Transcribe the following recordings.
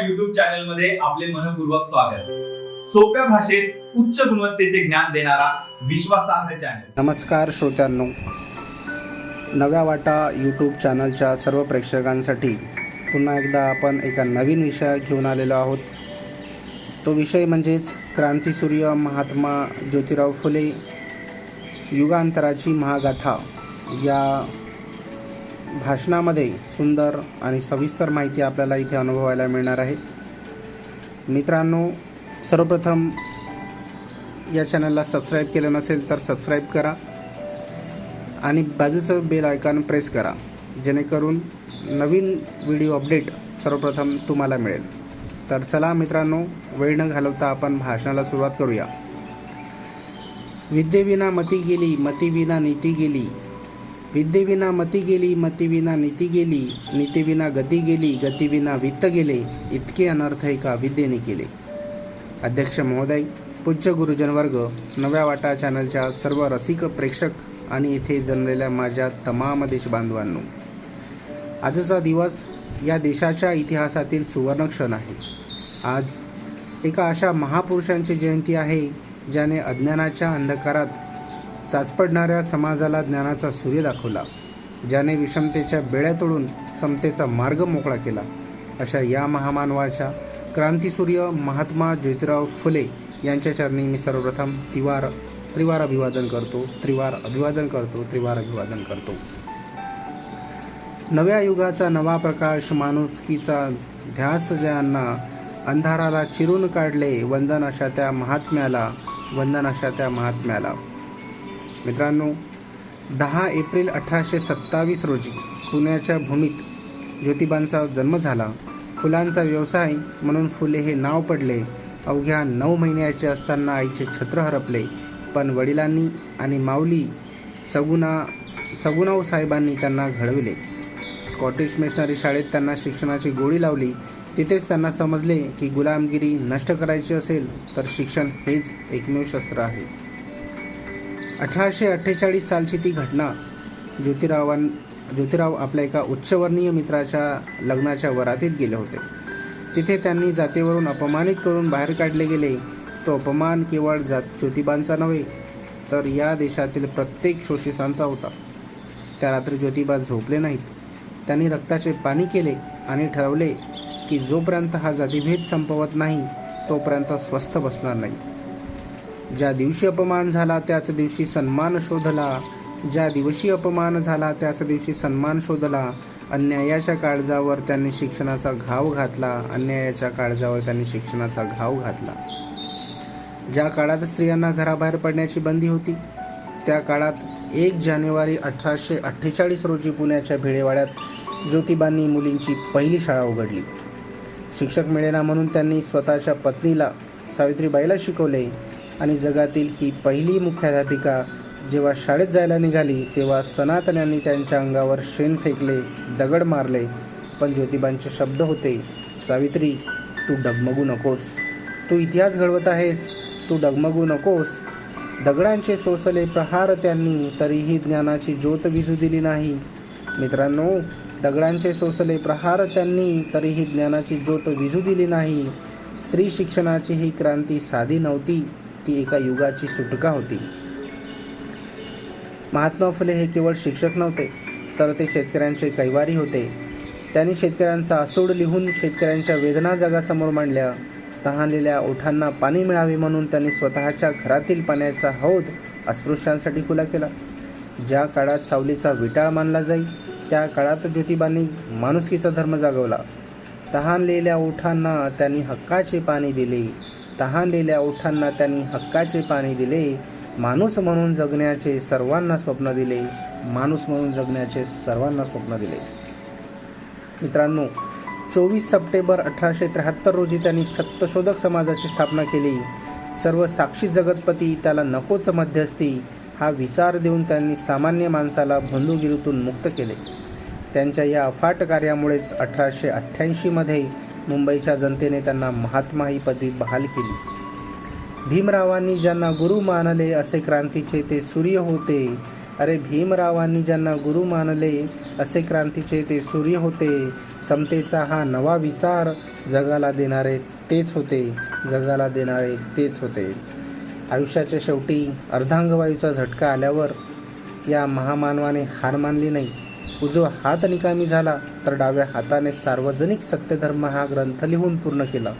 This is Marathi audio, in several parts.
युट्यूब चॅनल मध्ये आपले मनपूर्वक स्वागत। सोप्या भाषेत उच्च गुणवत्तेचे ज्ञान देणारा विश्वासार्ह चॅनल। नमस्कार श्रोत्यांनो, नव्या वाटा यूट्यूब चॅनलच्या सर्व प्रेक्षकांसाठी पुन्हा एकदा आपण एका नवीन विषय घेऊन आलेलो आहोत। तो विषय म्हणजेच क्रांतीसूर्य महात्मा ज्योतिराव फुले युगांतराची महागाथा। या भाषणामध्ये सुंदर आणि सविस्तर माहिती आपल्याला इथे अनुभवायला मिळणार आहे। मित्रांनो, सर्वप्रथम या चॅनलला सबस्क्राईब केलं नसेल तर सबस्क्राईब करा आणि बाजूचं बेल आयकॉन प्रेस करा, जेणेकरून नवीन व्हिडिओ अपडेट सर्वप्रथम तुम्हाला मिळेल। तर चला मित्रांनो, वेळ न घालवता आपण भाषणाला सुरुवात करूया। विद्येविना मती गेली, मतीविना नीती गेली। विद्येविना मती गेली, मतीविना नीती गेली। नीतीविना गती गेली, गतीविना वित्त गेले। इतके अनर्थ एका विद्येने केले। अध्यक्ष महोदय, पूज्य गुरुजन वर्ग, नव्या वाटा चॅनलच्या सर्व रसिक प्रेक्षक आणि इथे जमलेल्या माझ्या तमाम देशबांधवांनो, आजचा दिवस या देशाच्या इतिहासातील सुवर्ण क्षण आहे। आज एका अशा महापुरुषांची जयंती आहे ज्याने अज्ञानाच्या अंधकारात चाचपडणाऱ्या समाजाला ज्ञानाचा सूर्य दाखवला, ज्याने विषमतेच्या बेड्या तोडून समतेचा मार्ग मोकळा केला। अशा या महामानवाच्या क्रांतीसूर्य महात्मा ज्योतिराव फुले यांच्या चरणी मी सर्वप्रथम त्रिवार अभिवादन करतो। नव्या युगाचा नवा प्रकाश, माणुसकीचा ध्यास ज्यांना अंधाराला चिरून काढले, वंदन अशा त्या महात्म्याला। मित्रांनो, 10 एप्रिल 1827 रोजी पुण्याच्या भूमीत ज्योतिबांचा जन्म झाला। फुलांचा व्यवसाय म्हणून फुले हे नाव पडले। अवघ्या 9 महिन्याचे असताना आईचे छत्र हरपले, पण वडिलांनी आणि माऊली सगुणाव साहेबांनी त्यांना घडविले। स्कॉटिश मिशनरी शाळेत त्यांना शिक्षणाची गोडी लावली। तिथेच त्यांना समजले की गुलामगिरी नष्ट करायची असेल तर शिक्षण हेच एकमेव शस्त्र आहे। 1848 सालची ती घटना। ज्योतिराव आपल्या एका उच्चवर्णीय मित्राच्या लग्नाच्या वरातीत गेले होते। तिथे त्यांनी जातीवरून अपमानित करून बाहेर काढले गेले। तो अपमान केवळ ज्योतिबांचा नव्हे तर या देशातील प्रत्येक शोषितांचा होता। त्या रात्री ज्योतिबा झोपले नाहीत। त्यांनी रक्ताचे पाणी केले आणि ठरवले की जोपर्यंत हा जातीभेद संपवत नाही तोपर्यंत स्वस्थ बसणार नाही। ज्या दिवशी अपमान झाला त्याच दिवशी सन्मान शोधला। अन्यायाच्या काळजावर त्यांनी शिक्षणाचा घाव घातला। ज्या काळात स्त्रियांना घराबाहेर पडण्याची बंदी होती, त्या काळात 1 जानेवारी 1848 रोजी पुण्याच्या भिडेवाड्यात ज्योतिबांनी मुलींची पहिली शाळा उघडली। शिक्षक मिळेना म्हणून त्यांनी स्वतःच्या पत्नीला सावित्रीबाईला शिकवले आणि जगातील ही पहिली मुख्याध्यापिका जेव्हा शाळेत जायला निघाली तेव्हा सनातन्यांनी त्यांच्या अंगावर शेण फेकले, दगड मारले, पण ज्योतिबांचे शब्द होते, सावित्री, तू डगमगू नकोस, तू इतिहास घडवत आहेस, तू डगमगू नकोस। दगडांचे सोसले प्रहार त्यांनी, तरीही ज्ञानाची ज्योत विझू दिली नाही। मित्रांनो, दगडांचे सोसले प्रहार त्यांनी, तरीही ज्ञानाची ज्योत विझू दिली नाही। स्त्री शिक्षणाची ही क्रांती साधी नव्हती, ती एका युगाची सुटका होती। महात्मा फुले हे केवळ शिक्षक नव्हते, तर ते शेतकऱ्यांचे कैवारी होते। त्यांनी शेतकऱ्यांचा आसूड लिहून शेतकऱ्यांच्या वेदना जगासमोर मांडल्या। तहानलेल्या ओठांना पाणी मिळावे म्हणून त्यांनी स्वतःच्या घरातील पाण्याचा हौद अस्पृश्यांसाठी खुला केला। ज्या काळात सावलीचा विटाळ मानला जाई त्या काळात ज्योतिबांनी माणुसकीचा धर्म जागवला। तहानलेल्या ओठांना त्यांनी हक्काचे पाणी दिले। माणूस म्हणून जगण्याचे सर्वांना स्वप्न दिले। मित्रांनो, 24 सप्टेंबर 1873 रोजी त्यांनी सत्यशोधक समाजाची स्थापना केली। सर्व साक्षी जगतपती, त्याला नकोच मध्यस्थी, हा विचार देऊन त्यांनी सामान्य माणसाला बंधुगिरीतून मुक्त केले। त्यांच्या या अफाट कार्यामुळेच 1888 मध्ये मुंबईच्या जनतेने त्यांना महात्मा ही पदवी बहाल केली। भीमरावांनी ज्यांना गुरु मानले असे क्रांतीचे ते सूर्य होते। भीमरावांनी ज्यांना गुरु मानले असे क्रांतीचे ते सूर्य होते। समतेचा हा नवा विचार जगाला देणारे तेच होते, जगाला देणारे तेच होते. आयुष्याच्या शेवटी अर्धांगवायूचा झटका आल्यावर या महामानवाने हार मानली नाही. उजवा हात निकामी झाला तर डाव्या हाताने सार्वजनिक सत्यधर्म हा ग्रंथ लिहून पूर्ण केला.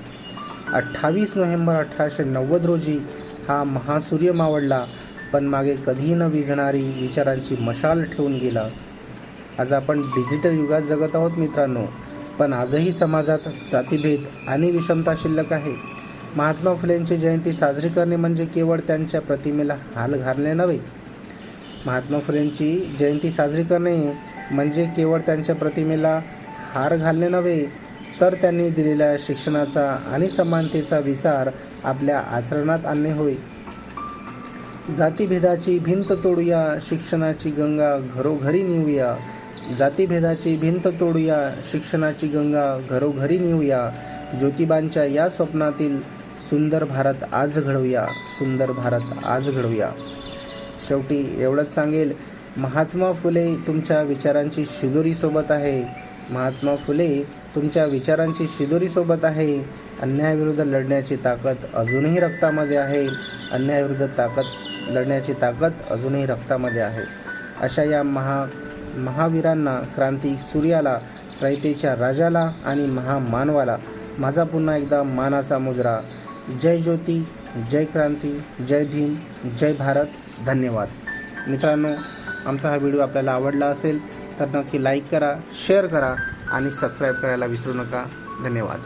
28 नोव्हेंबर 1890 रोजी हा महासूर्य मावळला, पण मागे कधीही न विझणारी विचारांची मशाल ठेवून गेला. आज आपण डिजिटल युगात जगत आहोत मित्रांनो, पण आजही समाजात जातीभेद आणि विषमता शिल्लक आहे. महात्मा फुलेंची जयंती साजरी करणे म्हणजे केवळ त्यांच्या प्रतिमेला हार घालणे नव्हे. महात्मा फुलेंची जयंती साजरी करणे म्हणजे केवळ त्यांच्या प्रतिमेला हार घालणे नव्हे, तर त्यांनी दिलेल्या शिक्षणाचा आणि समानतेचा विचार आपल्या आचरणात आणणे होय. जातीभेदाची भिंत तोडूया, शिक्षणाची गंगा घरोघरी नेऊया. जातीभेदाची भिंत तोडूया, शिक्षणाची गंगा घरोघरी नेऊया. ज्योतिबांच्या या स्वप्नातील सुंदर भारत आज घडवूया, सुंदर भारत आज घडवूया. शेवटी एवढंच सांगेल, महात्मा फुले तुमच्या विचारांची शिदोरी सोबत आहे. महात्मा फुले तुमच्या विचारांची शिदोरी सोबत आहे. अन्यायाविरुद्ध लढण्याची ताकद अजूनही रक्तामध्ये आहे. अन्यायाविरुद्ध लढण्याची ताकद अजूनही रक्तामध्ये आहे. अशा या महावीरांना, क्रांती सूर्याला, रयतेच्या राजाला आणि महामानवाला माझा पुन्हा एकदा मानाचा मुजरा. जय ज्योती, जय क्रांती, जय भीम, जय भारत. धन्यवाद. मित्रांनो, आमचा हा व्हिडिओ आपल्याला आवडला असेल तर नक्की लाईक करा, शेअर करा आणि सबस्क्राईब करायला विसरू नका. धन्यवाद.